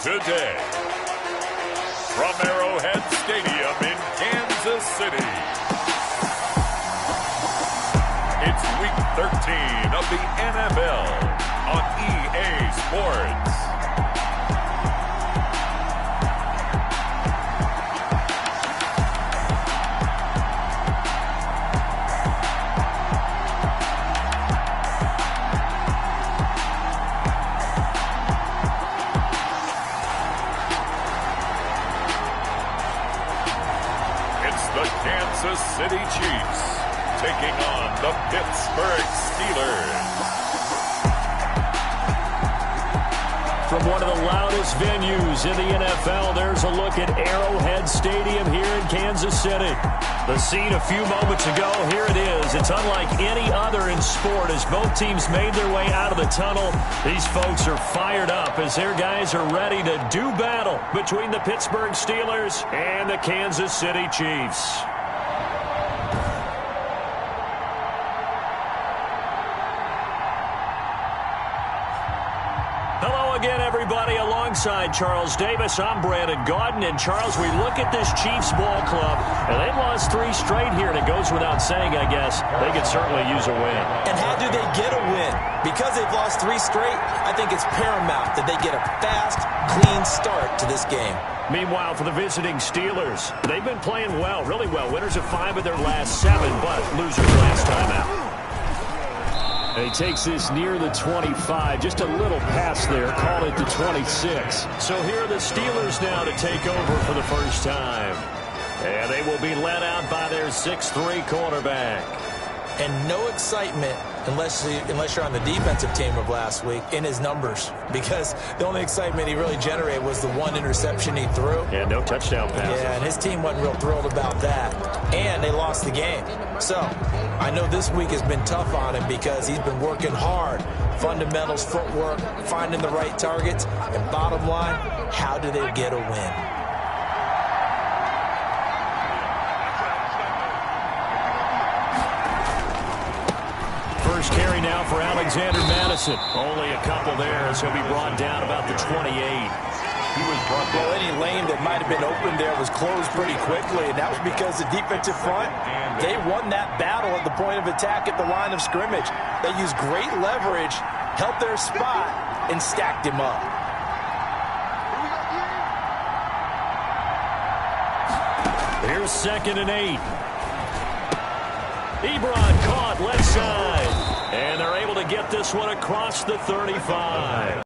Today, from Arrowhead Stadium in Kansas City, it's Week 13 of the NFL on EA Sports. Kansas City Chiefs taking on the Pittsburgh Steelers. From one of the loudest venues in the NFL, there's a look at Arrowhead Stadium here in Kansas City. The scene a few moments ago, here it is. It's unlike any other in sport as both teams made their way out of the tunnel. These folks are fired up as their guys are ready to do battle between the Pittsburgh Steelers and the Kansas City Chiefs. Again, everybody, alongside Charles Davis, I'm Brandon Gaudin. And, Charles, we look at this Chiefs ball club, and they've lost 3 straight here, and it goes without saying, I guess, they could certainly use a win. And how do they get a win? Because they've lost 3 straight, I think it's paramount that they get a fast, clean start to this game. Meanwhile, for the visiting Steelers, they've been playing well, really well. Winners of 5 of their last 7, but losers last time out. And he takes this near the 25, just a little pass there, call it the 26. So here are the Steelers now to take over for the first time. And they will be led out by their 6'3" quarterback. And no excitement unless you're on the defensive team of last week in his numbers, because the only excitement he really generated was the 1 interception he threw. Yeah, no touchdown passes. Yeah, and his team wasn't real thrilled about that. And they lost the game. So I know this week has been tough on him because he's been working hard. Fundamentals, footwork, finding the right targets. And bottom line, how do they get a win? First carry now for Alexander Madison. Only a couple there, so he'll be brought down about the 28. He was brought down. Well, any lane that might have been open there was closed pretty quickly, and that was because the defensive front, they won that battle at the point of attack at the line of scrimmage. They used great leverage, held their spot, and stacked him up. Here's 2nd and 8. Ebron caught left side. And they're able to get this one across the 35.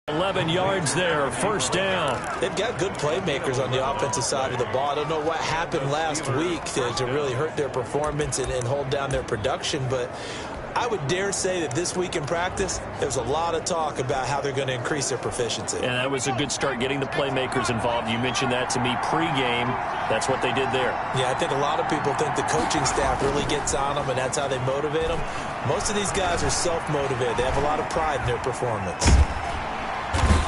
11 yards there, first down. They've got good playmakers on the offensive side of the ball. I don't know what happened last week to really hurt their performance and hold down their production, but I would dare say that this week in practice, there's a lot of talk about how they're going to increase their proficiency. And that was a good start, getting the playmakers involved. You mentioned that to me pregame. That's what they did there. Yeah, I think a lot of people think the coaching staff really gets on them, and that's how they motivate them. Most of these guys are self-motivated. They have a lot of pride in their performance.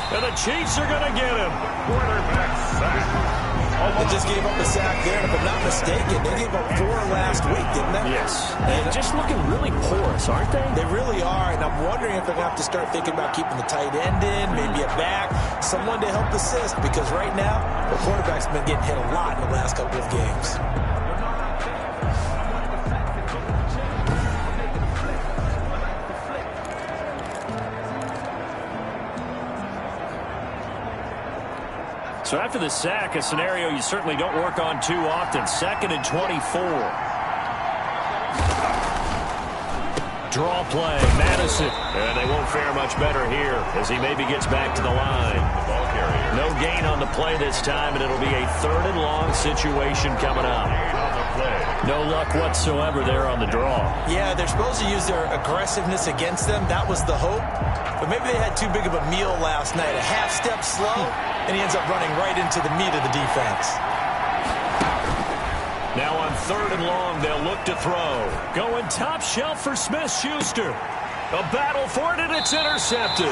And the Chiefs are going to get him. Quarterback sack. They just gave up a sack there, and if I'm not mistaken, they gave up 4 last week, didn't they? Yes. And just looking really porous, aren't they? They really are, and I'm wondering if they're going to have to start thinking about keeping the tight end in, maybe a back, someone to help assist, because right now, the quarterback's been getting hit a lot in the last couple of games. So after the sack, a scenario you certainly don't work on too often. 2nd and 24. Draw play, Madison. And they won't fare much better here as he maybe gets back to the line. No gain on the play this time, and it'll be a 3rd and long situation coming up. No luck whatsoever there on the draw. Yeah, they're supposed to use their aggressiveness against them. That was the hope. But maybe they had too big of a meal last night. A half step slow, and he ends up running right into the meat of the defense. Now on 3rd and long, they'll look to throw. Going top shelf for Smith-Schuster. A battle for it, and it's intercepted.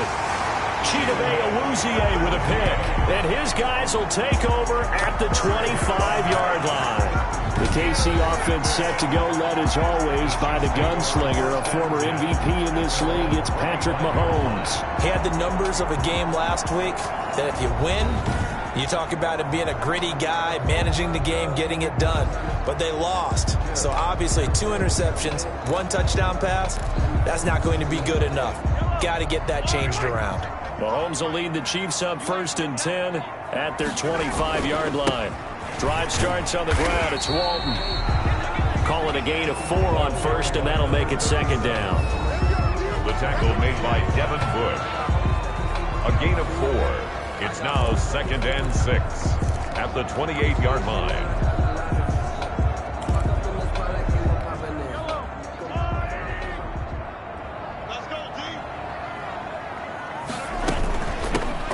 Chidobe Awuzie with a pick. And his guys will take over at the 25-yard line. The KC offense set to go, led as always by the gunslinger, a former MVP in this league. It's Patrick Mahomes. He had the numbers of a game last week that if you win, you talk about him being a gritty guy, managing the game, getting it done. But they lost. So obviously 2 interceptions, 1 touchdown pass, that's not going to be good enough. Got to get that changed around. Mahomes will lead the Chiefs up 1st and 10 at their 25-yard line. Drive starts on the ground. It's Walton. Call it a gain of 4 on 1st, and that'll make it 2nd down. The tackle made by Devin Wood. A gain of 4. It's now 2nd and 6 at the 28-yard line.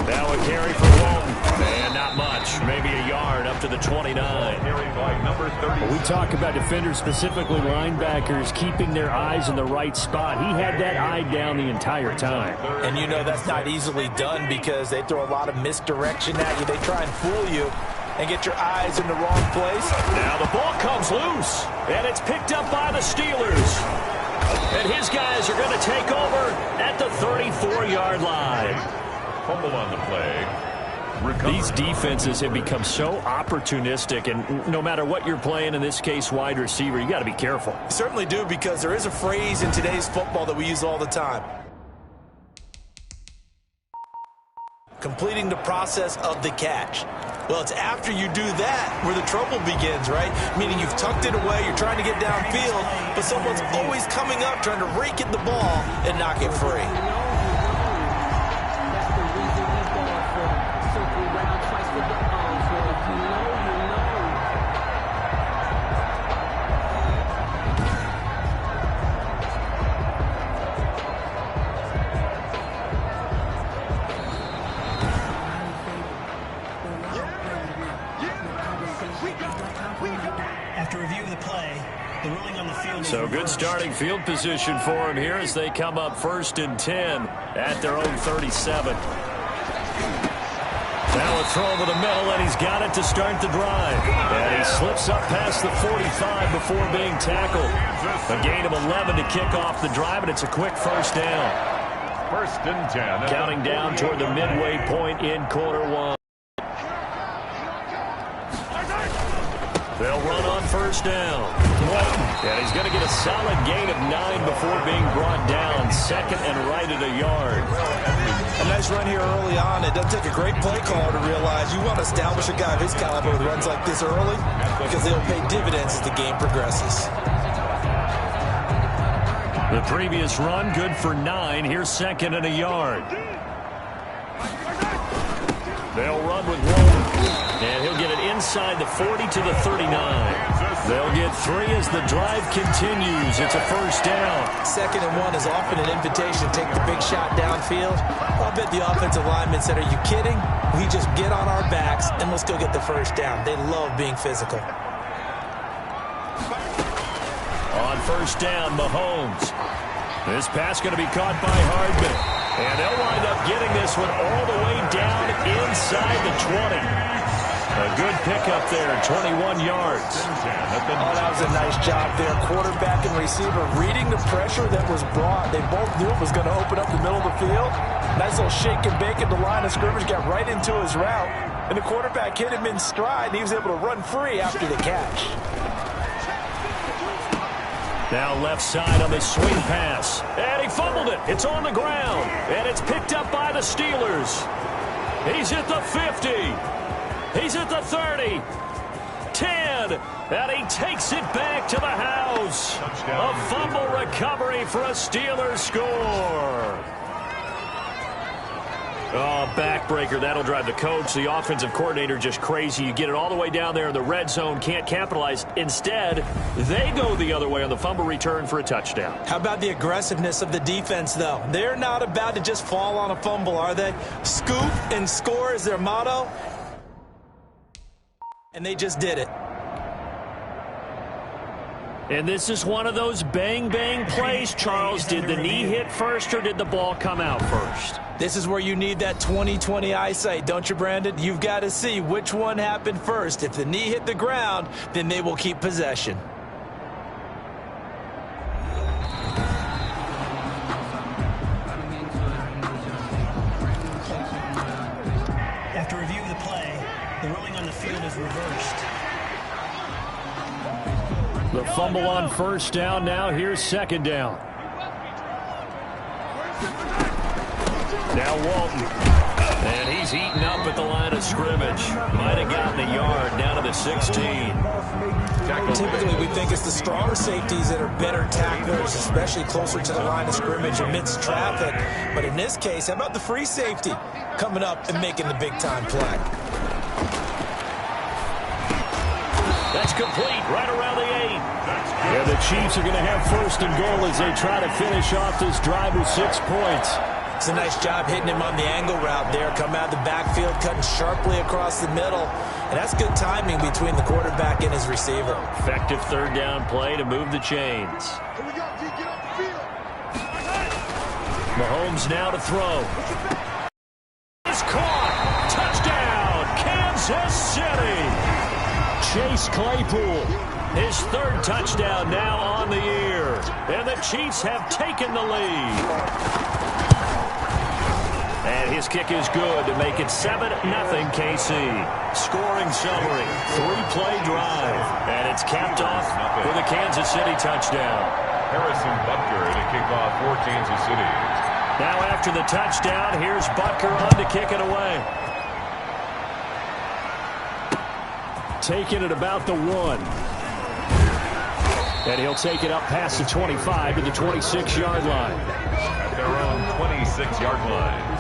Now a carry for Walton. And not much. Maybe a yard up to the 29. We talk about defenders, specifically linebackers, keeping their eyes in the right spot. He had that eye down the entire time. And you know that's not easily done because they throw a lot of misdirection at you. They try and fool you and get your eyes in the wrong place. Now the ball comes loose, and it's picked up by the Steelers. And his guys are going to take over at the 34-yard line. Fumble on the play. Recovery. These defenses have become so opportunistic, and no matter what you're playing, in this case wide receiver, you got to be careful. You certainly do, because there is a phrase in today's football that we use all the time. Completing the process of the catch. Well, it's after you do that where the trouble begins, right? Meaning you've tucked it away, you're trying to get downfield, but someone's always coming up trying to rake at the ball and knock it free. So good starting field position for him here as they come up 1st and 10 at their own 37. Now a throw over the middle, and he's got it to start the drive. And he slips up past the 45 before being tackled. A gain of 11 to kick off the drive, and it's a quick 1st down. 1st and 10. Counting down toward the midway point in quarter 1. They'll run on 1st down. And he's going to get a solid gain of 9 before being brought down. 2nd and right at a yard. A nice run here early on. It doesn't take a great play caller to realize you want to establish a guy of his caliber with runs like this early, because they'll pay dividends as the game progresses. The previous run good for 9. Here's 2nd and a yard. They'll run with Walton. And he'll get it inside the 40 to the 39. They'll get 3 as the drive continues. It's a 1st down. 2nd and 1 is often an invitation to take the big shot downfield. I'll bet the offensive lineman said, "Are you kidding? We just get on our backs and let's go get the 1st down." They love being physical. On 1st down, Mahomes. This pass going to be caught by Hardman. And they'll wind up getting this one all the way down inside the 20. A good pickup there, 21 yards. Oh, that was a nice job there. Quarterback and receiver reading the pressure that was brought. They both knew it was going to open up the middle of the field. Nice little shake and bake at the line of scrimmage, got right into his route. And the quarterback hit him in stride, and he was able to run free after the catch. Now left side on the swing pass. And he fumbled it. It's on the ground. And it's picked up by the Steelers. He's at the 50. He's at the 30. 10. And he takes it back to the house. A fumble recovery for a Steelers score. Oh, backbreaker. That'll drive the coach, the offensive coordinator, just crazy. You get it all the way down there in the red zone, can't capitalize. Instead, they go the other way on the fumble return for a touchdown. How about the aggressiveness of the defense, though? They're not about to just fall on a fumble, are they? Scoop and score is their motto. And they just did it. And this is one of those bang-bang plays, Charles. Did the knee hit first or did the ball come out first? This is where you need that 20/20 eyesight, don't you, Brandon? You've got to see which one happened first. If the knee hit the ground, then they will keep possession. After review of the play, the ruling on the field is reversed. The fumble on first down. Now here's second down. Now Walton. And he's eaten up at the line of scrimmage. Might have gotten a yard down to the 16. Typically, we think it's the stronger safeties that are better tacklers, especially closer to the line of scrimmage amidst traffic. But in this case, how about the free safety coming up and making the big-time play? That's complete right around the 8. Yeah, the Chiefs are going to have first and goal as they try to finish off this drive with 6 points. It's a nice job hitting him on the angle route there. Come out of the backfield, cutting sharply across the middle. And that's good timing between the quarterback and his receiver. Effective third down play to move the chains. Mahomes now to throw. It's caught. Touchdown, Kansas City. Chase Claypool, his third touchdown now on the year. And the Chiefs have taken the lead. And his kick is good to make it 7-0 KC. Scoring summary, 3-play drive. And it's capped off with a Kansas City touchdown. Harrison Butker to kick off for Kansas City. Now after the touchdown, here's Butker on to kick it away. Taking it about the 1. And he'll take it up past the 25 to the 26-yard line. At their own 26-yard line.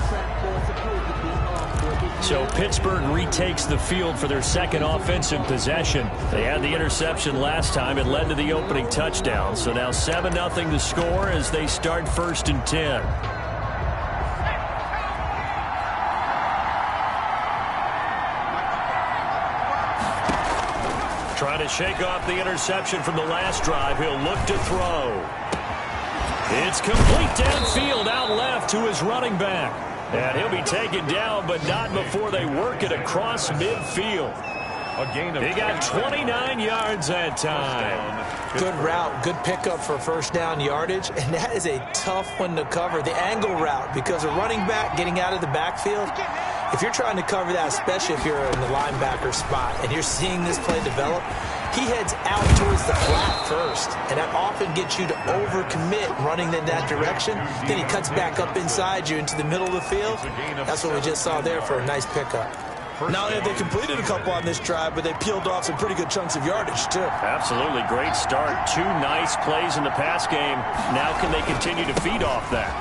So Pittsburgh retakes the field for their second offensive possession. They had the interception last time. It led to the opening touchdown. So now 7-0 to score as they start 1st and 10. Trying to shake off the interception from the last drive. He'll look to throw. It's complete downfield out left to his running back. And he'll be taken down, but not before they work it across midfield. He got 29 yards that time. Good route, good pickup for first down yardage, and that is a tough one to cover, the angle route, because a running back getting out of the backfield, if you're trying to cover that, especially if you're in the linebacker spot and you're seeing this play develop, he heads out towards the flat first, and that often gets you to overcommit running in that direction. Then he cuts back up inside you into the middle of the field. That's what we just saw there for a nice pickup. Not only have they completed a couple on this drive, but they peeled off some pretty good chunks of yardage, too. Absolutely. Great start. 2 nice plays in the pass game. Now can they continue to feed off that?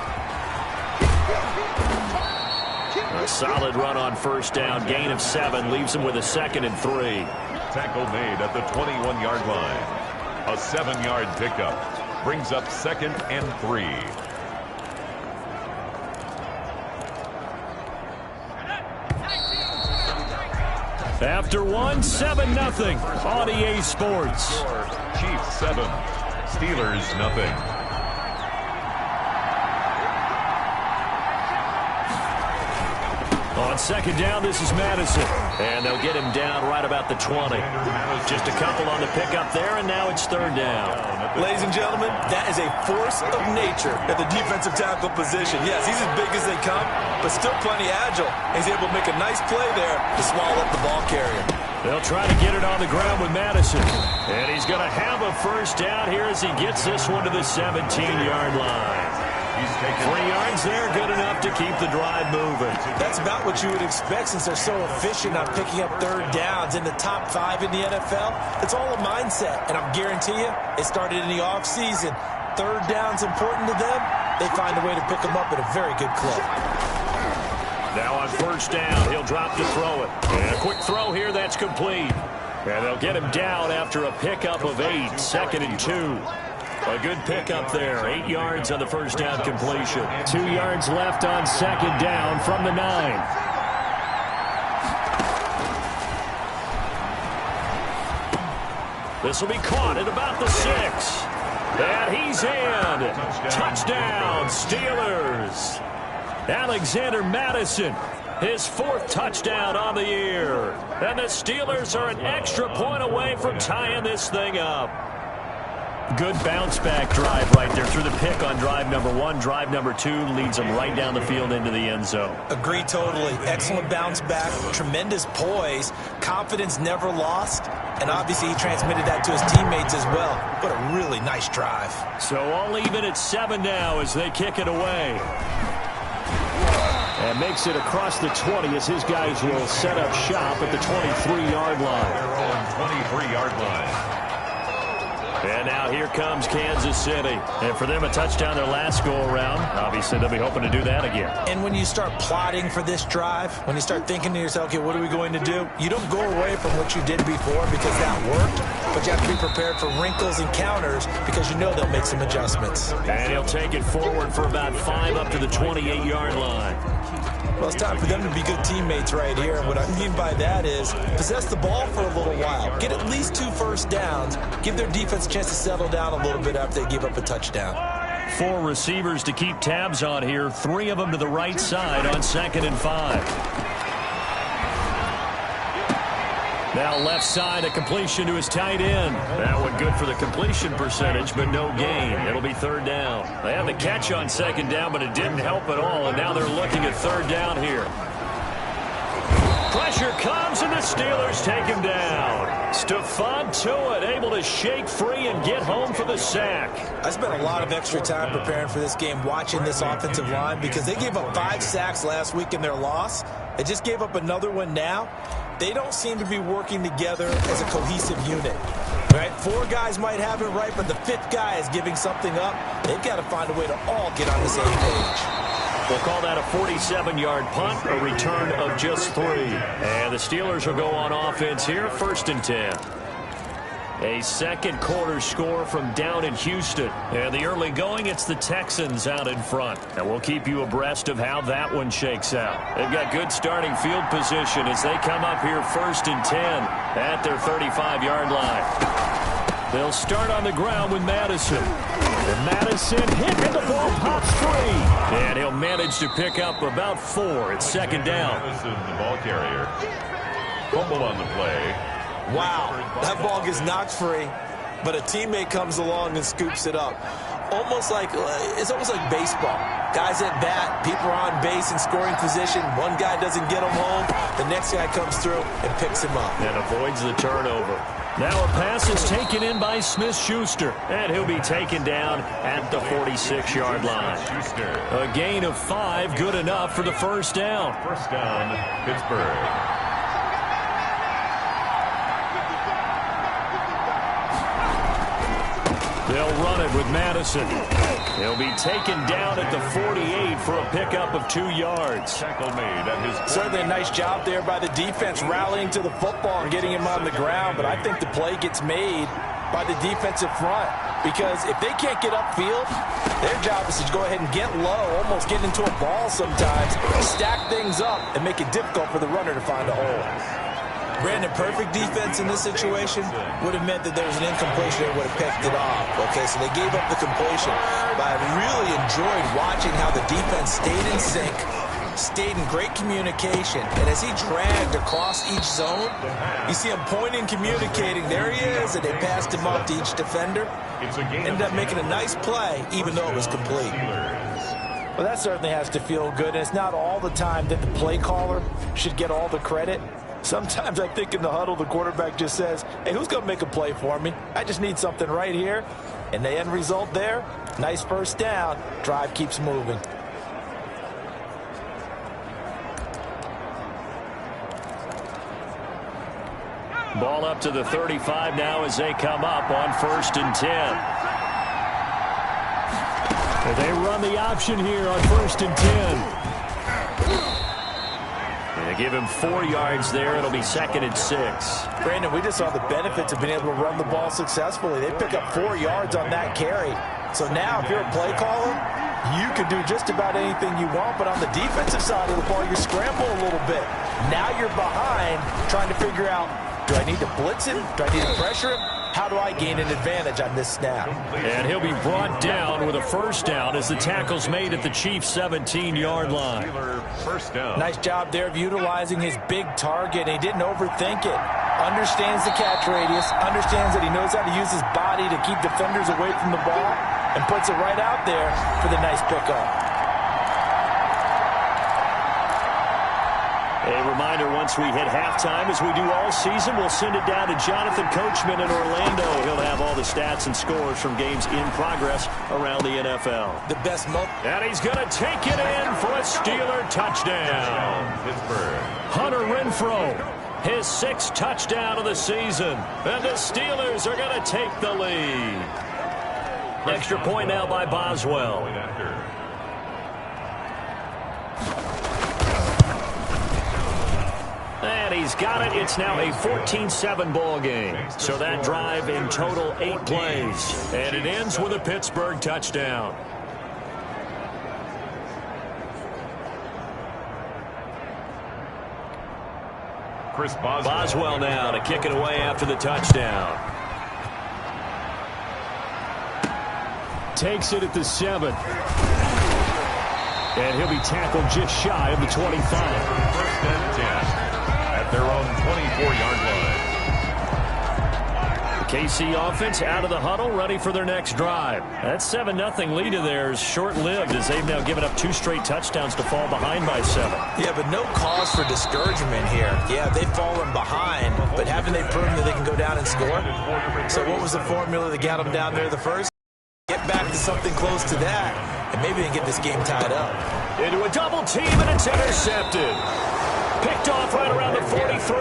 A solid run on first down. Gain of 7 leaves them with a 2nd and 3. Tackle made at the 21-yard line. A 7-yard pickup brings up 2nd and 3. After 7-0 on EA Sports. Chiefs 7, Steelers nothing. On second down, this is Madison. And they'll get him down right about the 20. Just a couple on the pickup there, and now it's 3rd down. Ladies and gentlemen, that is a force of nature at the defensive tackle position. Yes, he's as big as they come, but still plenty agile. He's able to make a nice play there to swallow up the ball carrier. They'll try to get it on the ground with Madison. And he's going to have a first down here as he gets this one to the 17-yard line. 3 yards there, good enough to keep the drive moving. That's about what you would expect since they're so efficient on picking up 3rd downs in the top 5 in the NFL. It's all a mindset, and I guarantee you, it started in the offseason. 3rd down's important to them. They find a way to pick them up at a very good clip. Now on first down, he'll drop to throw it. And a quick throw here, that's complete. And they'll get him down after a pickup of 8, 2nd and 2. A good pickup there. 8 yards on the first down completion. 2 yards left on second down from the 9. This will be caught at about the 6. And he's in. Touchdown, Steelers. Alexander Mattison, his 4th touchdown on the year. And the Steelers are an extra point away from tying this thing up. Good bounce-back drive right there through the pick on drive number 1. Drive number 2 leads them right down the field into the end zone. Agree totally. Excellent bounce back, tremendous poise, confidence never lost, and obviously he transmitted that to his teammates as well. What a really nice drive. So all even at 7 now as they kick it away. And makes it across the 20 as his guys will set up shop at the 23-yard line. Their own 23-yard line. And now here comes Kansas City. And for them, a touchdown their last go-around. Obviously, they'll be hoping to do that again. And when you start plotting for this drive, when you start thinking to yourself, okay, what are we going to do? You don't go away from what you did before because that worked, but you have to be prepared for wrinkles and counters because you know they'll make some adjustments. And he'll take it forward for about 5 up to the 28-yard line. Well, it's time for them to be good teammates right here. And what I mean by that is possess the ball for a little while. Get at least 2 first downs. Give their defense a chance to settle down a little bit after they give up a touchdown. 4 receivers to keep tabs on here. 3 of them to the right side on 2nd and 5. Now left side, a completion to his tight end. That one good for the completion percentage, but no gain. It'll be 3rd down. They had the catch on 2nd down, but it didn't help at all, and now they're looking at 3rd down here. Pressure comes, and the Steelers take him down. Stephon Tuitt able to shake free and get home for the sack. I spent a lot of extra time preparing for this game, watching this offensive line, because they gave up 5 sacks last week in their loss. They just gave up another one now. They don't seem to be working together as a cohesive unit. Right? 4 guys might have it right, but the 5th guy is giving something up. They've got to find a way to all get on the same page. We'll call that a 47-yard punt, a return of just 3. And the Steelers will go on offense here, 1st and 10. A 2nd quarter score from down in Houston. And the early going, it's the Texans out in front. And we'll keep you abreast of how that one shakes out. They've got good starting field position as they come up here 1st and 10 at their 35-yard line. They'll start on the ground with Madison. And Madison hit and the ball pops free. And he'll manage to pick up about 4 at 2nd down. Madison, the ball carrier. Fumble on the play. Wow, that ball gets knocked free, but a teammate comes along and scoops it up. It's almost like baseball. Guys at bat, people are on base in scoring position. One guy doesn't get him home. The next guy comes through and picks him up. And avoids the turnover. Now a pass is taken in by Smith-Schuster, and he'll be taken down at the 46-yard line. A gain of 5, good enough for the 1st down. 1st down, Pittsburgh. They'll run it with Madison. He'll be taken down at the 48 for a pickup of 2 yards. Tackle made at his Certainly a nice job there by the defense rallying to the football and getting him on the ground, but I think the play gets made by the defensive front because if they can't get upfield, their job is to go ahead and get low, almost get into a ball sometimes, stack things up, and make it difficult for the runner to find a hole. Brandon, perfect defense in this situation would have meant that there was an incompletion that would have picked it off. Okay, so they gave up the completion. But I really enjoyed watching how the defense stayed in sync, stayed in great communication. And as he dragged across each zone, you see him pointing, communicating. There he is, and they passed him off to each defender. Ended up making a nice play, even though it was complete. Well, that certainly has to feel good. And it's not all the time that the play caller should get all the credit. Sometimes I think in the huddle, the quarterback just says, hey, who's going to make a play for me? I just need something right here. And the end result there, nice 1st down. Drive keeps moving. Ball up to the 35 now as they come up on 1st and 10. And they run the option here on 1st and 10. They give him 4 yards there. It'll be 2nd and 6. Brandon, we just saw the benefits of being able to run the ball successfully. They pick up 4 yards on that carry. So now if you're a play caller, you can do just about anything you want. But on the defensive side of the ball, you scramble a little bit. Now you're behind trying to figure out, do I need to blitz him? Do I need to pressure him? How do I gain an advantage on this snap? And he'll be brought down with a first down as the tackle's made at the Chiefs' 17-yard line. First down. Nice job there of utilizing his big target. He didn't overthink it. Understands the catch radius, understands that he knows how to use his body to keep defenders away from the ball, and puts it right out there for the nice pickup. A reminder, once we hit halftime, as we do all season, we'll send it down to Jonathan Coachman in Orlando. He'll have all the stats and scores from games in progress around the NFL. The best moment. And he's going to take it in for a Steeler touchdown. Pittsburgh. Hunter Renfrow, his 6th touchdown of the season. And the Steelers are going to take the lead. Extra point now by Boswell. And he's got it. It's now a 14-7 ball game. So that drive in total 8 plays. And it ends with a Pittsburgh touchdown. Chris Boswell. Boswell now to kick it away after the touchdown. Takes it at the 7. And he'll be tackled just shy of the 25. First and 10. At their own 24-yard line. The KC offense out of the huddle, ready for their next drive. That 7-0 lead of theirs short-lived as they've now given up 2 straight touchdowns to fall behind by 7. Yeah, but no cause for discouragement here. Yeah, they've fallen behind, but haven't they proven that they can go down and score? So what was the formula that got them down there the first? Get back to something close to that, and maybe they can get this game tied up. Into a double team, and it's intercepted. Picked off right around the 43.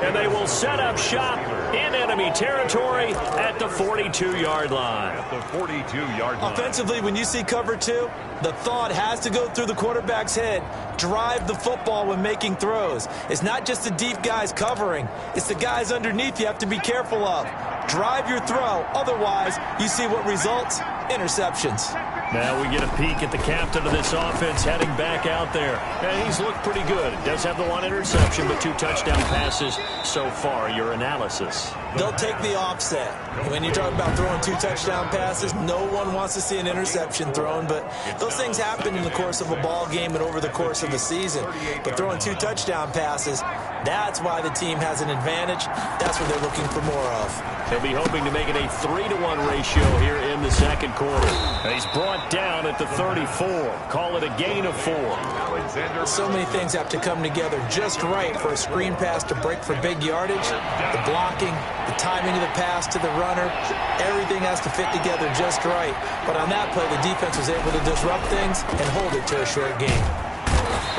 And they will set up shop in enemy territory at the 42-yard line. At the 42-yard line. Offensively, when you see cover 2, the thought has to go through the quarterback's head. Drive the football when making throws. It's not just the deep guys covering. It's the guys underneath you have to be careful of. Drive your throw. Otherwise, you see what results? Interceptions. Now we get a peek at the captain of this offense heading back out there. And he's looked pretty good. Does have the 1 interception, but 2 touchdown passes so far. Your analysis. They'll take the offset. When you talk about throwing 2 touchdown passes, no one wants to see an interception thrown, but those things happen in the course of a ball game and over the course of the season. But throwing 2 touchdown passes, that's why the team has an advantage. That's what they're looking for more of. They'll be hoping to make it a 3-to-1 ratio here in the second quarter. And he's brought down at the 34. Call it a gain of 4. So many things have to come together just right for a screen pass to break for big yardage. The blocking, the timing of the pass to the runner, everything has to fit together just right. But on that play, the defense was able to disrupt things and hold it to a short game.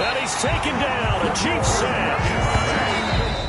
And he's taken down. A Chiefs sack.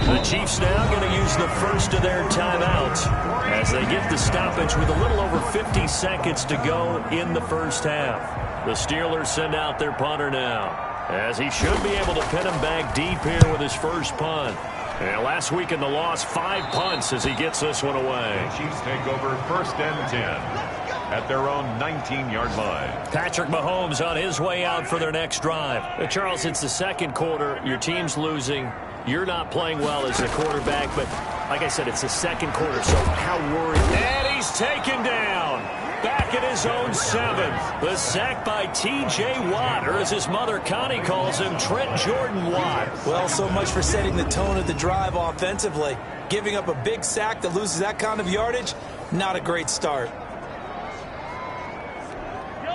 The Chiefs now going to use the first of their timeouts as they get the stoppage with a little over 50 seconds to go in the first half. The Steelers send out their punter now, as he should be able to pin him back deep here with his first punt. And last week in the loss, 5 punts as he gets this one away. The Chiefs take over first and 10 at their own 19-yard line. Patrick Mahomes on his way out for their next drive. Charles, it's the second quarter. Your team's losing. You're not playing well as a quarterback, but like I said, it's the second quarter, so how worried? And he's taken down. Back at his own 7. The sack by T.J. Watt, or as his mother Connie calls him, Trent Jordan Watt. Well, so much for setting the tone of the drive offensively. Giving up a big sack that loses that kind of yardage, not a great start.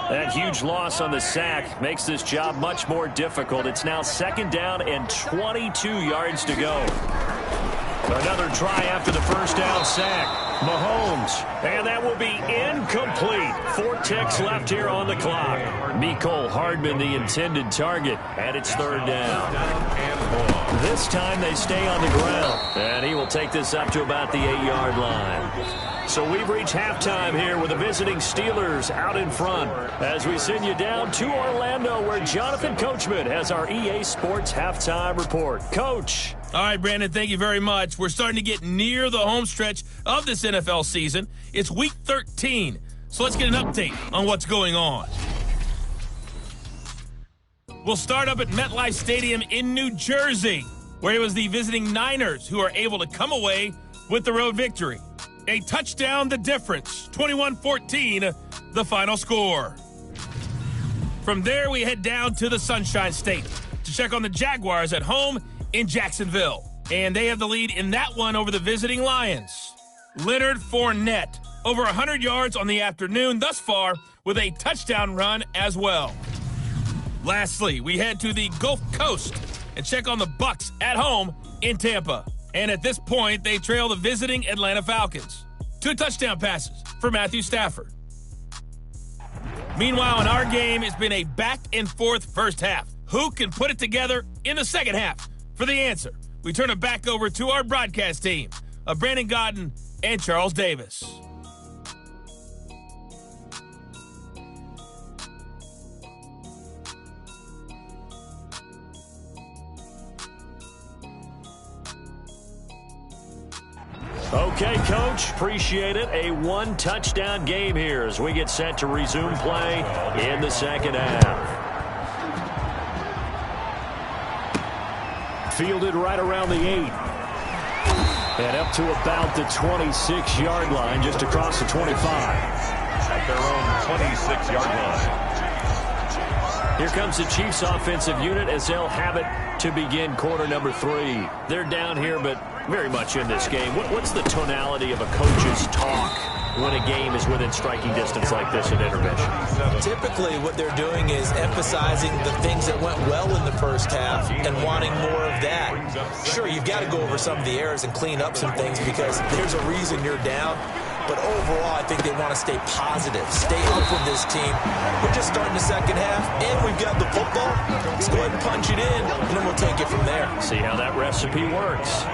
That huge loss on the sack makes this job much more difficult. It's now 2nd down and 22 yards to go. Another try after the first down sack. Mahomes. And that will be incomplete. 4 ticks left here on the clock. Mecole Hardman, the intended target, and it's 3rd down. This time they stay on the ground. And he will take this up to about the 8-yard line. So we've reached halftime here with the visiting Steelers out in front as we send you down to Orlando where Jonathan Coachman has our EA Sports halftime report. Coach. All right, Brandon, thank you very much. We're starting to get near the home stretch of this NFL season. It's Week 13, so let's get an update on what's going on. We'll start up at MetLife Stadium in New Jersey, where it was the visiting Niners who are able to come away with the road victory. A touchdown, the difference. 21-14, the final score. From there, we head down to the Sunshine State to check on the Jaguars at home in Jacksonville. And they have the lead in that one over the visiting Lions. Leonard Fournette, over 100 yards on the afternoon thus far with a touchdown run as well. Lastly, we head to the Gulf Coast and check on the Bucs at home in Tampa. And at this point, they trail the visiting Atlanta Falcons. 2 touchdown passes for Matthew Stafford. Meanwhile, in our game, it's been a back-and-forth first half. Who can put it together in the second half? For the answer, we turn it back over to our broadcast team of Brandon Godden and Charles Davis. Okay, Coach, appreciate it. A 1-touchdown game here as we get set to resume play in the second half. Fielded right around the 8. And up to about the 26-yard line, just across the 25. At their own 26-yard line. Here comes the Chiefs offensive unit as they'll have it to begin quarter number 3. They're down here, but very much in this game. What's the tonality of a coach's talk when a game is within striking distance like this at intermission? Typically, what they're doing is emphasizing the things that went well in the first half and wanting more of that. Sure, you've got to go over some of the errors and clean up some things because there's a reason you're down. But overall, I think they want to stay positive, stay up with this team. We're just starting the second half, and we've got the football. Let's go ahead and punch it in, and then we'll take it from there. See how that recipe works.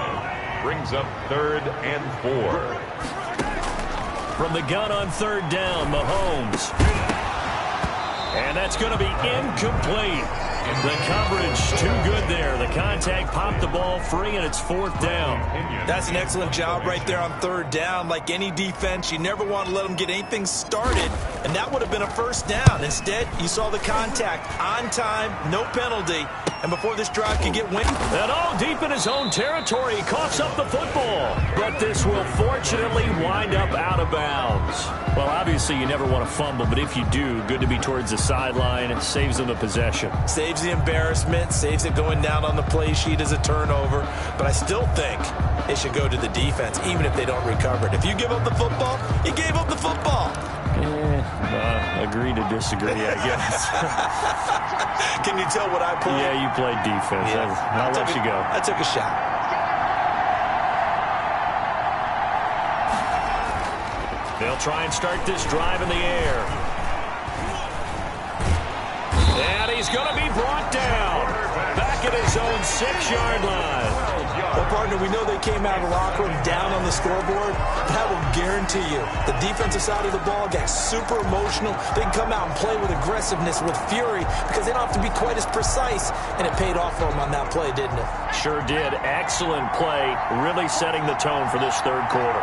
Brings up 3rd and 4. From the gun on 3rd down, Mahomes. And that's going to be incomplete. The coverage too good there. The contact popped the ball free, and it's 4th down. That's an excellent job right there on 3rd down. Like any defense, you never want to let them get anything started, and that would have been a 1st down. Instead, you saw the contact on time, no penalty, and before this drive could get wind. And all deep in his own territory, he coughs up the football. But this will fortunately wind up out of bounds. Well, obviously, you never want to fumble, but if you do, good to be towards the sideline. It saves them the possession. Saves the embarrassment, saves it going down on the play sheet as a turnover. But I still think it should go to the defense, even if they don't recover it. If you give up the football, you gave up the football. Agree to disagree, I guess. Can you tell what I played? Yeah, you played defense. Yeah. I'll let you go. I took a shot. They'll try and start this drive in the air. And he's going to be brought down. Back at his own 6-yard line. Well, partner, we know they came out of the locker room down on the scoreboard. That will guarantee you the defensive side of the ball got super emotional. They can come out and play with aggressiveness, with fury, because they don't have to be quite as precise. And it paid off for them on that play, didn't it? Sure did. Excellent play, really setting the tone for this 3rd quarter.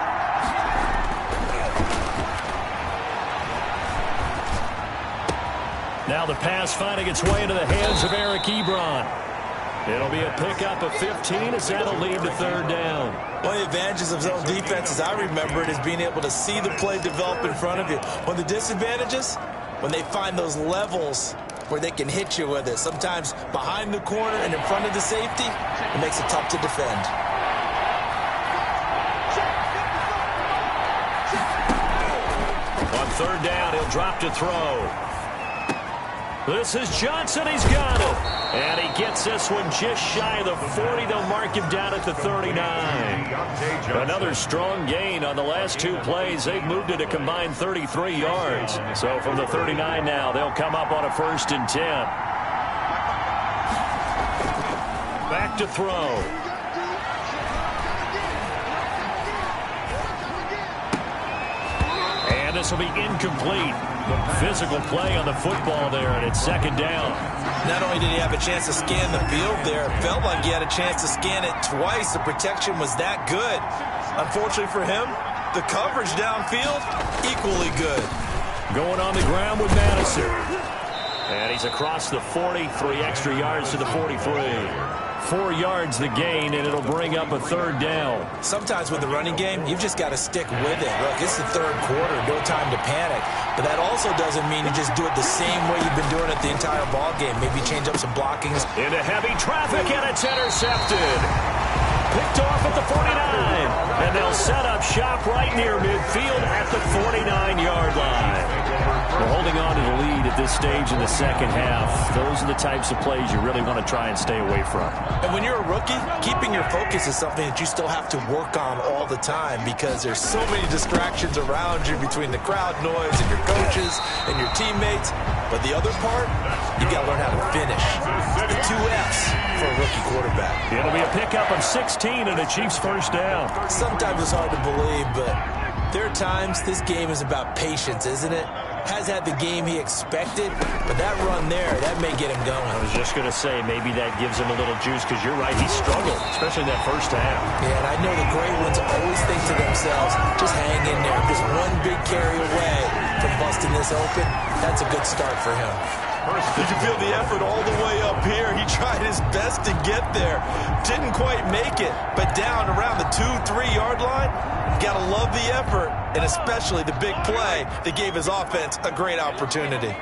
Now the pass finding its way into the hands of Eric Ebron. It'll be a pickup of 15 as that'll lead to 3rd down. One of the advantages of zone defense, as I remember it, is being able to see the play develop in front of you. One of the disadvantages, when they find those levels where they can hit you with it, sometimes behind the corner and in front of the safety, it makes it tough to defend. On 3rd down, he'll drop to throw. This is Johnson. He's got it. And he gets this one just shy of the 40. They'll mark him down at the 39. Another strong gain on the last 2 plays. They've moved it a combined 33 yards. So from the 39 now, they'll come up on a 1st and 10. Back to throw. And this will be incomplete. Physical play on the football there, and it's 2nd down. Not only did he have a chance to scan the field there, it felt like he had a chance to scan it twice. The protection was that good. Unfortunately for him, the coverage downfield, equally good. Going on the ground with Madison. And he's across the 40, 3 extra yards to the 43. 4 yards the gain, and it'll bring up a third down. Sometimes with the running game, you've just got to stick with it. Look, it's the third quarter, no time to panic. But that also doesn't mean you just do it the same way you've been doing it the entire ball game. Maybe change up some blockings. Into heavy traffic, and it's intercepted. Picked off at the 49. And they'll set up shop right near midfield at the 49-yard line. We're holding on to the lead at this stage in the second half. Those are the types of plays you really want to try and stay away from. And when you're a rookie, keeping your focus is something that you still have to work on all the time because there's so many distractions around you between the crowd noise and your coaches and your teammates. But the other part, you got to learn how to finish. The 2 Fs for a rookie quarterback. It'll be a pickup of 16 and a Chiefs first down. Sometimes it's hard to believe, but there are times this game is about patience, isn't it? Has had the game he expected, but that run there, that may get him going. I was just going to say, maybe that gives him a little juice because you're right, he struggled, especially in that first half. Yeah, and I know the great ones always think to themselves, just hang in there. Just one big carry away from busting this open. That's a good start for him. You can feel the effort all the way up here. He tried his best to get there. Didn't quite make it, but down around the 2-3 yard line, got to love the effort, and especially the big play that gave his offense a great opportunity.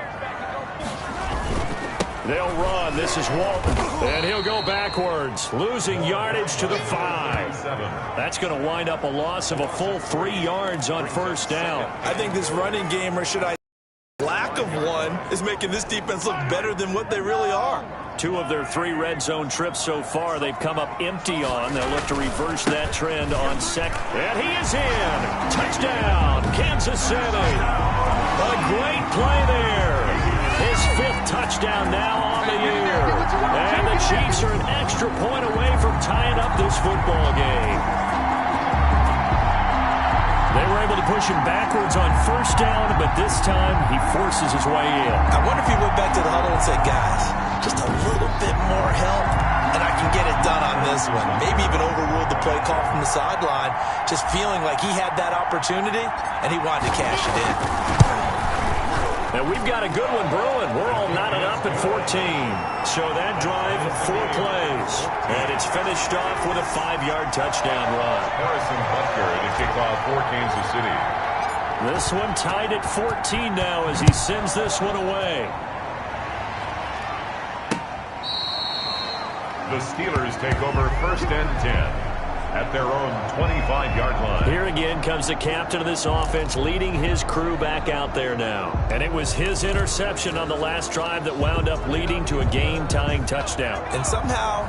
They'll run. This is Walton, and he'll go backwards, losing yardage to the 5. That's going to wind up a loss of a full 3 yards on first down. I think this running game, or should I lack of one, is making this defense look better than what they really are. 2 of their 3 red zone trips so far, they've come up empty on. They'll look to reverse that trend on second. And he is in. Touchdown, Kansas City. A great play there. His 5th touchdown now on the year. And the Chiefs are an extra point away from tying up this football game. They were able to push him backwards on first down, but this time he forces his way in. I wonder if he went back to the huddle and said, guys, just a little bit more help, and I can get it done on this one. Maybe even overruled the play call from the sideline, just feeling like he had that opportunity, and he wanted to cash it in. And we've got a good one brewing. We're all knotted up at 14. So that drive, 4 plays. And it's finished off with a 5-yard touchdown run. Harrison Butker to kick off for Kansas City. This one tied at 14 now as he sends this one away. The Steelers take over 1st and 10 at their own 25-yard line. Here again comes the captain of this offense leading his crew back out there now. And it was his interception on the last drive that wound up leading to a game-tying touchdown. And somehow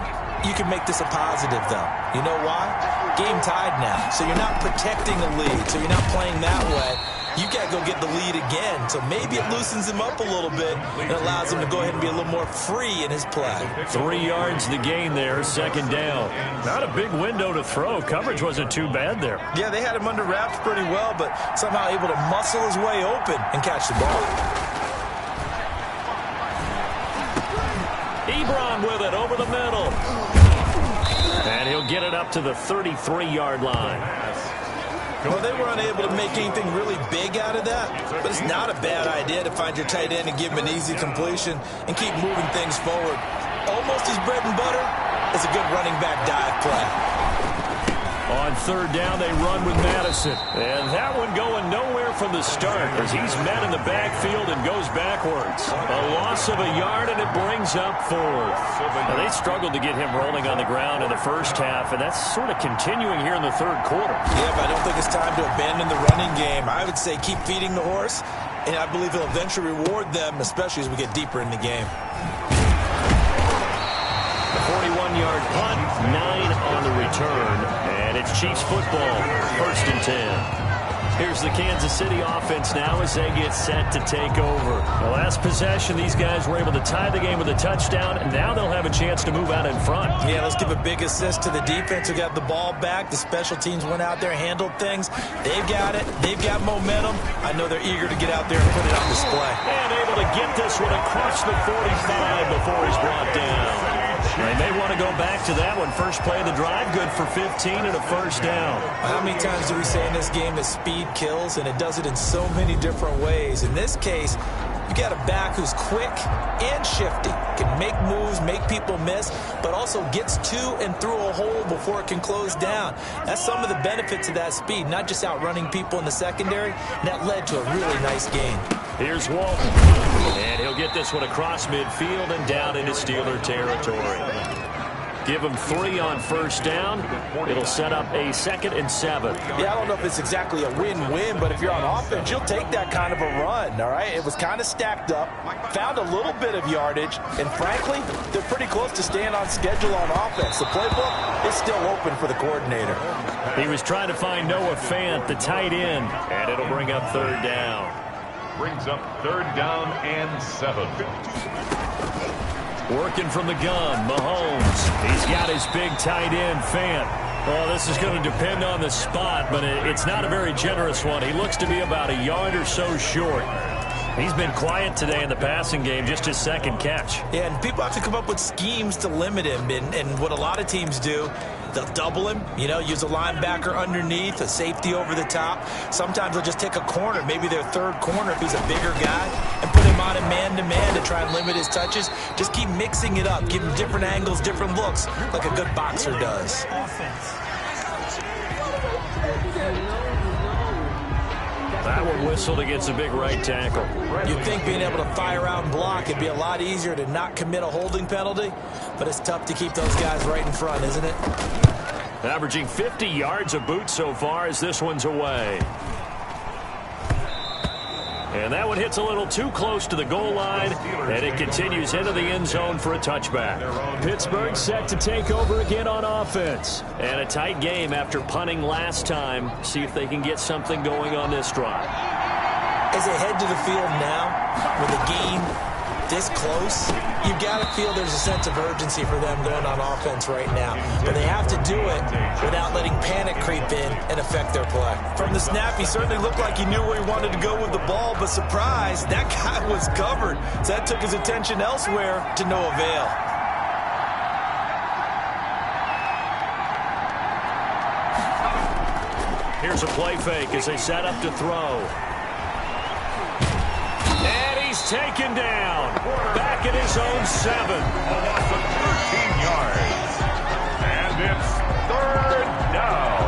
you can make this a positive, though. You know why? Game tied now. So you're not protecting a lead. So you're not playing that way. You got to go get the lead again. So maybe it loosens him up a little bit and allows him to go ahead and be a little more free in his play. 3 yards the gain there, second down. Not a big window to throw. Coverage wasn't too bad there. Yeah, they had him under wraps pretty well, but somehow able to muscle his way open and catch the ball. Ebron with it over the middle. And he'll get it up to the 33-yard line. Well, they were unable to make anything really big out of that, but it's not a bad idea to find your tight end and give him an easy completion and keep moving things forward. Almost his bread and butter is a good running back dive play. On third down, they run with Madison. And that one going nowhere from the start as he's met in the backfield and goes backwards. A loss of a yard, and it brings up 4th. Now, they struggled to get him rolling on the ground in the first half, and that's sort of continuing here in the third quarter. Yeah, but I don't think it's time to abandon the running game. I would say keep feeding the horse, and I believe he'll eventually reward them, especially as we get deeper in the game. 41-yard punt, 9 on the return, and it's Chiefs football, 1st and 10. Here's the Kansas City offense now as they get set to take over. The last possession, these guys were able to tie the game with a touchdown, and now they'll have a chance to move out in front. Yeah, let's give a big assist to the defense who got the ball back. The special teams went out there, handled things. They've got it. They've got momentum. I know they're eager to get out there and put it on display. And able to get this one across the 45 before he's brought down. They may want to go back to that one. First play of the drive, good for 15 and a first down. How many times do we say in this game that speed kills, and it does it in so many different ways? In this case, You got a back who's quick and shifty, can make moves, make people miss, but also gets to and through a hole before it can close down. That's some of the benefits of that speed, not just outrunning people in the secondary, and that led to a really nice game. Here's Walton, and he'll get this one across midfield and down into Steeler territory. Give him 3 on first down. It'll set up a 2nd and 7. Yeah, I don't know if it's exactly a win-win, but if you're on offense, you'll take that kind of a run, all right? It was kind of stacked up, found a little bit of yardage, and frankly, they're pretty close to staying on schedule on offense. The playbook is still open for the coordinator. He was trying to find Noah Fant, the tight end, and it'll bring up 3rd down. Brings up 3rd down and 7. Working from the gun, Mahomes. He's got his big tight end, Fant. Well, this is going to depend on the spot, but it's not a very generous one. He looks to be about a yard or so short. He's been quiet today in the passing game, just his 2nd catch. Yeah, and people have to come up with schemes to limit him, and what a lot of teams do, they'll double him, use a linebacker underneath, a safety over the top. Sometimes they'll just take a corner, maybe their 3rd corner if he's a bigger guy, and put him on a man-to-man to try and limit his touches. Just keep mixing it up, give him different angles, different looks, like a good boxer does. That one whistled against a big right tackle. You'd think being able to fire out and block, it'd be a lot easier to not commit a holding penalty, but it's tough to keep those guys right in front, isn't it? Averaging 50 yards a boot so far as this one's away. And that one hits a little too close to the goal line, and it continues into the end zone for a touchback. Pittsburgh set to take over again on offense. And a tight game after punting last time. See if they can get something going on this drive. As they head to the field now, with a game this close, you've got to feel there's a sense of urgency for them going on offense right now. But they have to do it without letting panic creep in and affect their play. From the snap, he certainly looked like he knew where he wanted to go with the ball, but surprise, that guy was covered. So that took his attention elsewhere to no avail. Here's a play fake as they set up to throw. And he's taken down. Back at his own 7. A loss of 13 yards. And it's 3rd down.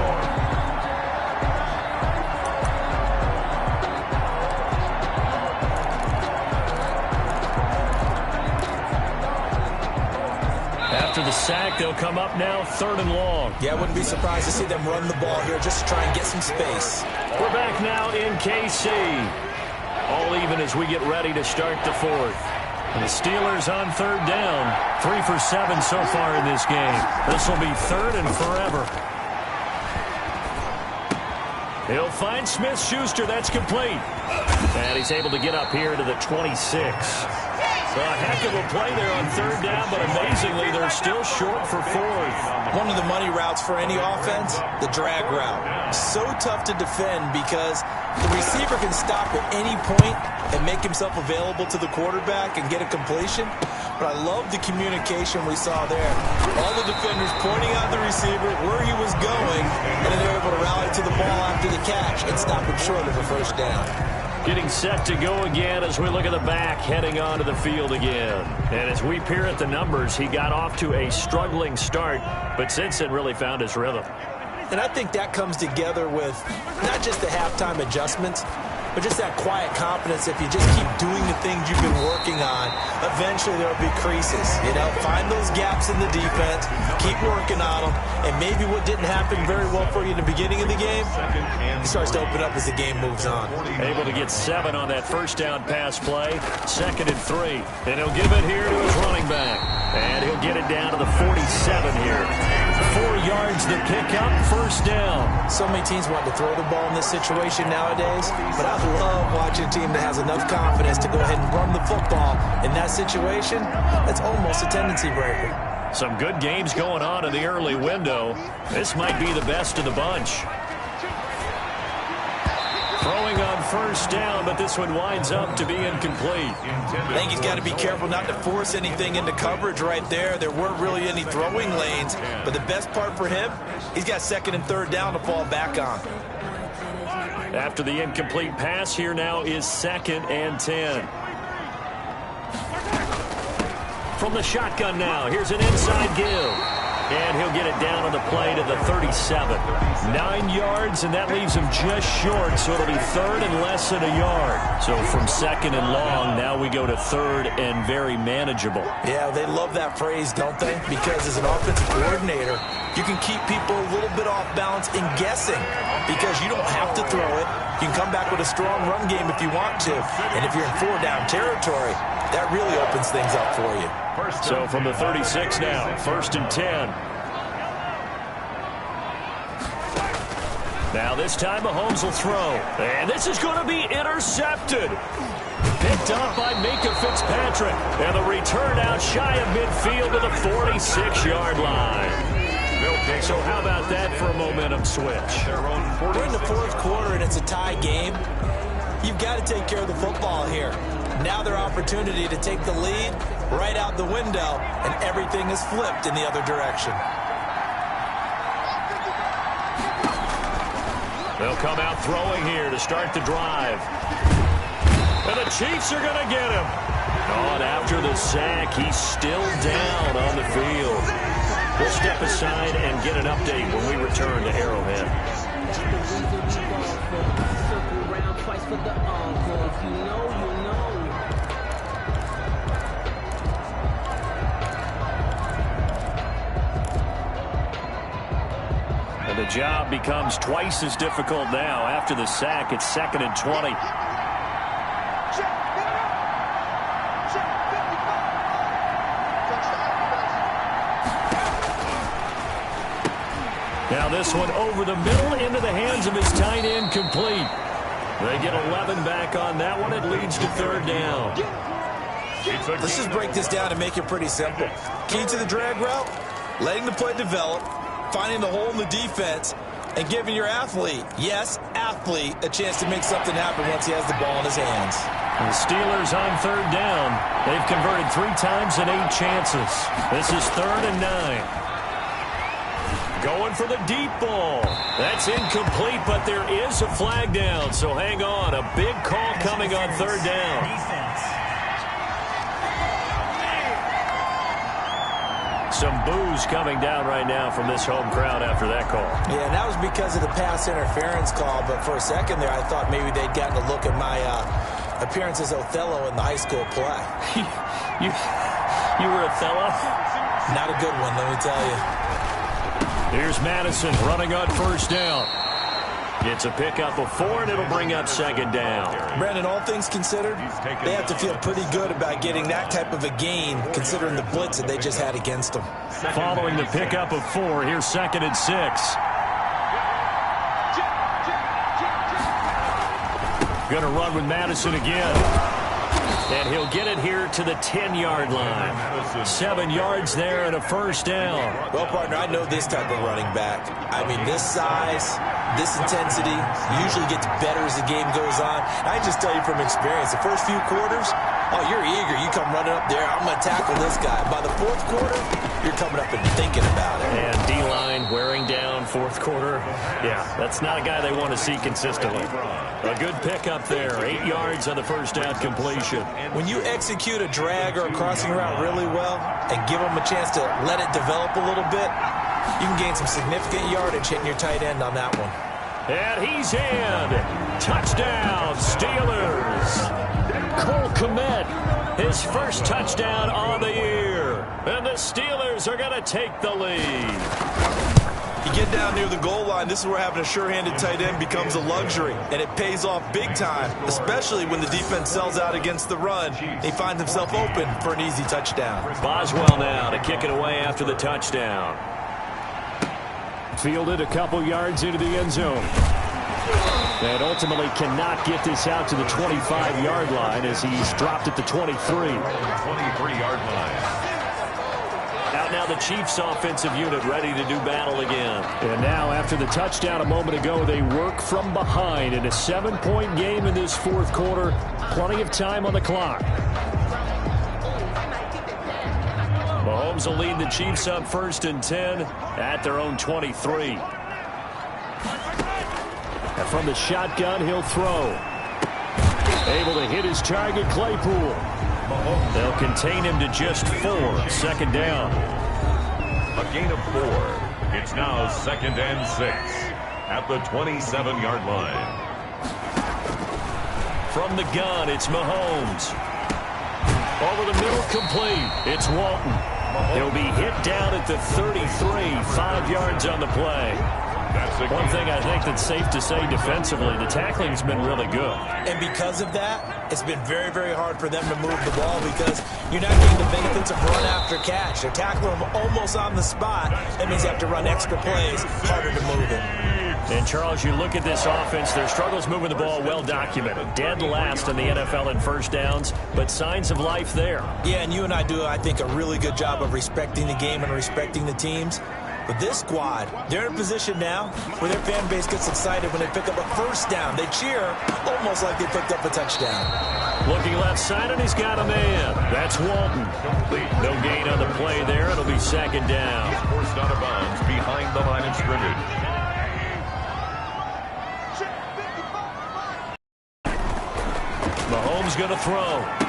After the sack, they'll come up now 3rd and long. Yeah, I wouldn't be surprised to see them run the ball here just to try and get some space. We're back now in KC. All even as we get ready to start the 4th. And the Steelers on 3rd down. 3 for 7 so far in this game. This will be 3rd and forever. He'll find Smith-Schuster. That's complete. And he's able to get up here to the 26. So a heck of a play there on 3rd down, but amazingly, they're still short for 4th. One of the money routes for any offense, the drag route. So tough to defend because the receiver can stop at any point and make himself available to the quarterback and get a completion. But I love the communication we saw there. All the defenders pointing out the receiver, where he was going, and then they're able to rally to the ball after the catch and stop him short of a 1st down. Getting set to go again as we look at the back heading onto the field again. And as we peer at the numbers, he got off to a struggling start, but since then really found his rhythm. And I think that comes together with not just the halftime adjustments, but just that quiet confidence. If you just keep doing the things you've been working on, eventually there will be creases. Find those gaps in the defense, keep working on them, and maybe what didn't happen very well for you in the beginning of the game, it starts to open up as the game moves on. Able to get 7 on that 1st down pass play, 2nd and 3. And he'll give it here to his running back. And he'll get it down to the 47 here. 4 yards to pick up, 1st down. So many teams want to throw the ball in this situation nowadays, but I love watching a team that has enough confidence to go ahead and run the football. In that situation, that's almost a tendency breaker. Some good games going on in the early window. This might be the best of the bunch. Throwing on 1st down, but this one winds up to be incomplete. I think he's got to be careful not to force anything into coverage right there. There weren't really any throwing lanes, but the best part for him, he's got 2nd and 3rd down to fall back on. After the incomplete pass, here now is 2nd and 10. From the shotgun now, here's an inside give. And he'll get it down on the play to the 37. 9 yards, and that leaves him just short, so it'll be third and less than a yard. So from second and long, now we go to third and very manageable. Yeah, they love that phrase, don't they? Because as an offensive coordinator, you can keep people a little bit off balance in guessing because you don't have to throw it. You can come back with a strong run game if you want to. And if you're in 4-down territory, that really opens things up for you. So from the 36 now, 1st and 10. Now this time Mahomes will throw. And this is going to be intercepted. Picked up by Minka Fitzpatrick. And the return out shy of midfield to the 46-yard line. So how about that for a momentum switch? We're in the 4th quarter and it's a tie game. You've got to take care of the football here. Now their opportunity to take the lead right out the window, and everything is flipped in the other direction. They'll come out throwing here to start the drive. And the Chiefs are going to get him. Oh, and after the sack, he's still down on the field. We'll step aside and get an update when we return to Arrowhead. And the job becomes twice as difficult now. After the sack, it's 2nd and 20. Now this one over the middle into the hands of his tight end, complete. They get 11 back on that one. It leads to 3rd down. Let's just break this down and make it pretty simple. Key to the drag route, letting the play develop, finding the hole in the defense, and giving your athlete, yes, athlete, a chance to make something happen once he has the ball in his hands. The Steelers on 3rd down. They've converted 3 times in 8 chances. This is 3rd and 9. Going for the deep ball. That's incomplete, but there is a flag down, so hang on. A big call coming on 3rd down. Some boos coming down right now from this home crowd after that call. Yeah, and that was because of the pass interference call, but for a second there I thought maybe they'd gotten a look at my appearance as Othello in the high school play. You were Othello? Not a good one, let me tell you. Here's Madison running on 1st down. It's a pickup of 4, and it'll bring up 2nd down. Brandon, all things considered, they have to feel pretty good about getting that type of a gain, considering the blitz that they just had against them. Following the pickup of 4, here's 2nd and 6. Going to run with Madison again. And he'll get it here to the 10-yard line. 7 yards there and a 1st down. Well, partner, I know this type of running back. I mean, this size, this intensity usually gets better as the game goes on. I just tell you from experience, the first few quarters, oh, you're eager. You come running up there, I'm going to tackle this guy. By the 4th quarter, you're coming up and thinking about it. And D-line wearing down 4th quarter. Yeah, that's not a guy they want to see consistently. A good pickup there. 8 yards on the 1st down completion. When you execute a drag or a crossing route really well and give them a chance to let it develop a little bit, you can gain some significant yardage hitting your tight end on that one. And he's in. Touchdown, Steelers. Cole Kmet, his first touchdown on the year. And the Steelers are going to take the lead. You get down near the goal line, this is where having a sure-handed tight end becomes a luxury, and it pays off big time, especially when the defense sells out against the run. He finds himself open for an easy touchdown. Boswell now to kick it away after the touchdown. Fielded a couple yards into the end zone. And ultimately cannot get this out to the 25-yard line as he's dropped at the 23. 23-yard line. Out now the Chiefs offensive unit ready to do battle again. And now after the touchdown a moment ago, they work from behind in a 7-point game in this 4th quarter. Plenty of time on the clock. Mahomes will lead the Chiefs up 1st and 10 at their own 23. And from the shotgun, he'll throw. Able to hit his target, Claypool. They'll contain him to just 4. Second down. A gain of 4. It's now 2nd and 6 at the 27-yard line. From the gun, it's Mahomes. Over the middle, complete. It's Walton. He'll be hit down at the 33, 5 yards on the play. One thing I think that's safe to say defensively, the tackling's been really good. And because of that, it's been very, very hard for them to move the ball because you're not getting the benefits of run after catch. They're tackling them almost on the spot. That means you have to run extra plays, harder to move it. And, Charles, you look at this offense, their struggles moving the ball well documented. Dead last in the NFL in first downs, but signs of life there. Yeah, and you and I do, I think, a really good job of respecting the game and respecting the teams. But this squad, they're in a position now where their fan base gets excited when they pick up a first down. They cheer almost like they picked up a touchdown. Looking left side, and he's got a man. That's Walton. No gain on the play there. It'll be second down. Forced out of bounds behind the line of scrimmage. Mahomes going to throw.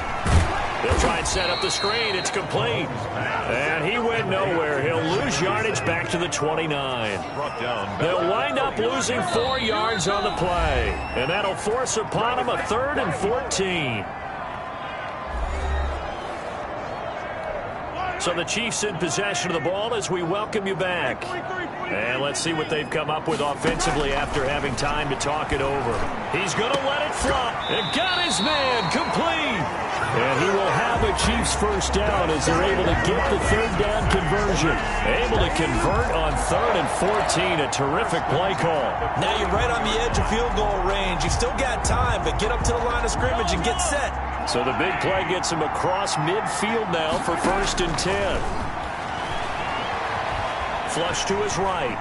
They'll try and set up the screen. It's complete. And he went nowhere. He'll lose yardage back to the 29. They'll wind up losing 4 yards on the play. And that'll force upon him a 3rd and 14. So the Chiefs in possession of the ball as we welcome you back. And let's see what they've come up with offensively after having time to talk it over. He's going to let it fly. And got his man complete. And he will have a Chiefs first down as they're able to get the 3rd down conversion. Able to convert on 3rd and 14. A terrific play call. Now you're right on the edge of field goal range. You've still got time, but get up to the line of scrimmage and get set. So the big play gets him across midfield now for 1st and 10. Flush to his right.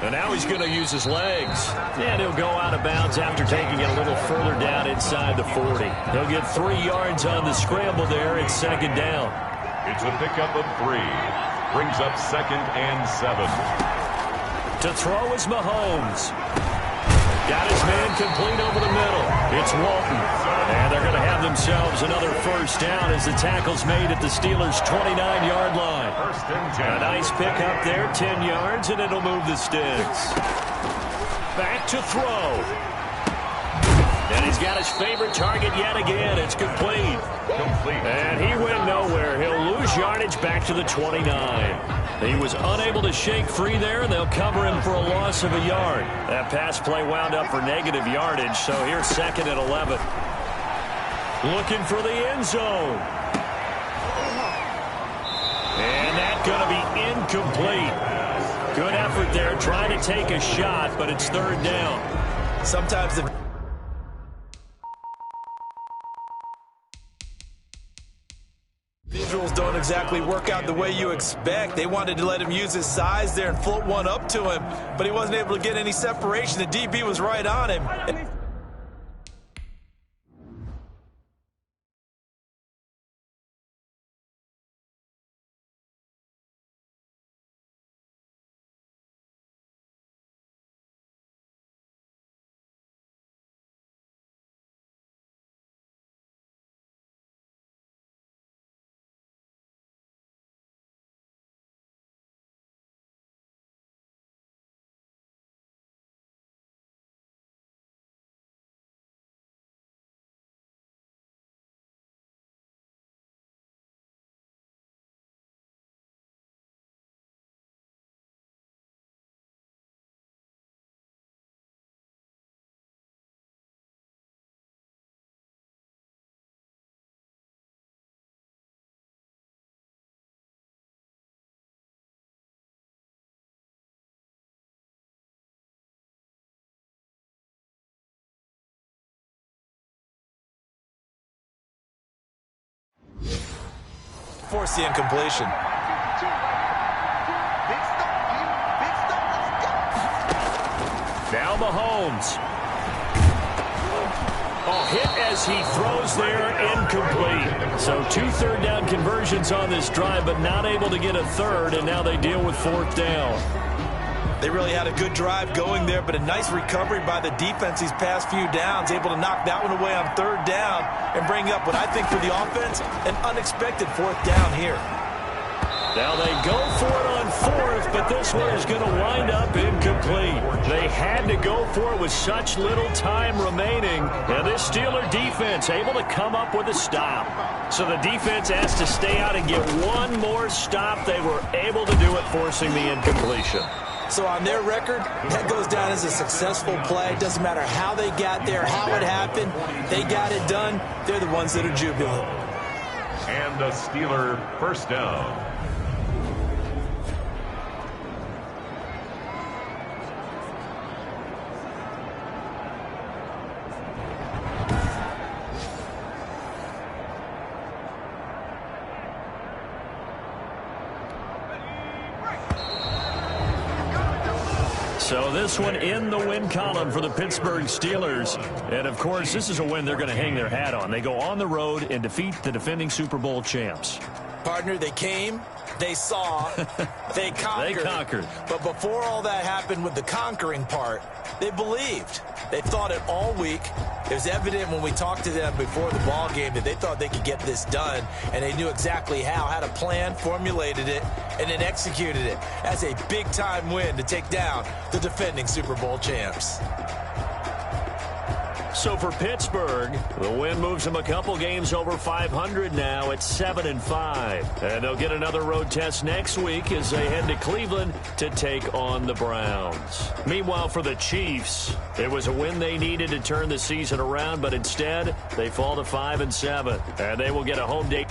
And now he's going to use his legs. And he'll go out of bounds after taking it a little further down inside the 40. He'll get 3 yards on the scramble there. It's second down. It's a pickup of 3. Brings up 2nd and 7. To throw is Mahomes. Got his man complete over the middle. It's Walton. And they're going to have themselves another first down as the tackle's made at the Steelers' 29-yard line. A nice pickup there, 10 yards, and it'll move the sticks. Back to throw. And he's got his favorite target yet again. It's complete. And he went nowhere. He'll lose yardage back to the 29. He was unable to shake free there, and they'll cover him for a loss of a yard. That pass play wound up for negative yardage, so here's 2nd and 11. Looking for the end zone. And that's going to be incomplete. Good effort there, trying to take a shot, but it's 3rd down. Sometimes the visuals don't exactly work out the way you expect. They wanted to let him use his size there and float one up to him, but he wasn't able to get any separation. The DB was right on him. Force the incompletion. Now Mahomes. Hit as he throws there, incomplete. So 2 3rd down conversions on this drive, but not able to get a 3rd, and now they deal with 4th down. They really had a good drive going there, but a nice recovery by the defense these past few downs, able to knock that one away on third down and bring up what I think for the offense, an unexpected fourth down here. Now they go for it on fourth, but this one is going to wind up incomplete. They had to go for it with such little time remaining, and this Steeler defense able to come up with a stop. So the defense has to stay out and get one more stop. They were able to do it, forcing the incompletion. So on their record, that goes down as a successful play. It doesn't matter how they got there, how it happened. They got it done. They're the ones that are jubilant. And a Steeler first down. So this one in the win column for the Pittsburgh Steelers. And, of course, this is a win they're going to hang their hat on. They go on the road and defeat the defending Super Bowl champs. Partner, they came, they saw, they conquered. They conquered. But before all that happened with the conquering part, they believed. They thought it all week. It was evident when we talked to them before the ball game that they thought they could get this done, and they knew exactly how, had a plan, formulated it, and then executed it. That's a big-time win to take down the defending Super Bowl champs. So for Pittsburgh, the win moves them a couple games over 500 now at 7-5. And they'll get another road test next week as they head to Cleveland to take on the Browns. Meanwhile, for the Chiefs, it was a win they needed to turn the season around, but instead they fall to 5-7. And they will get a home date.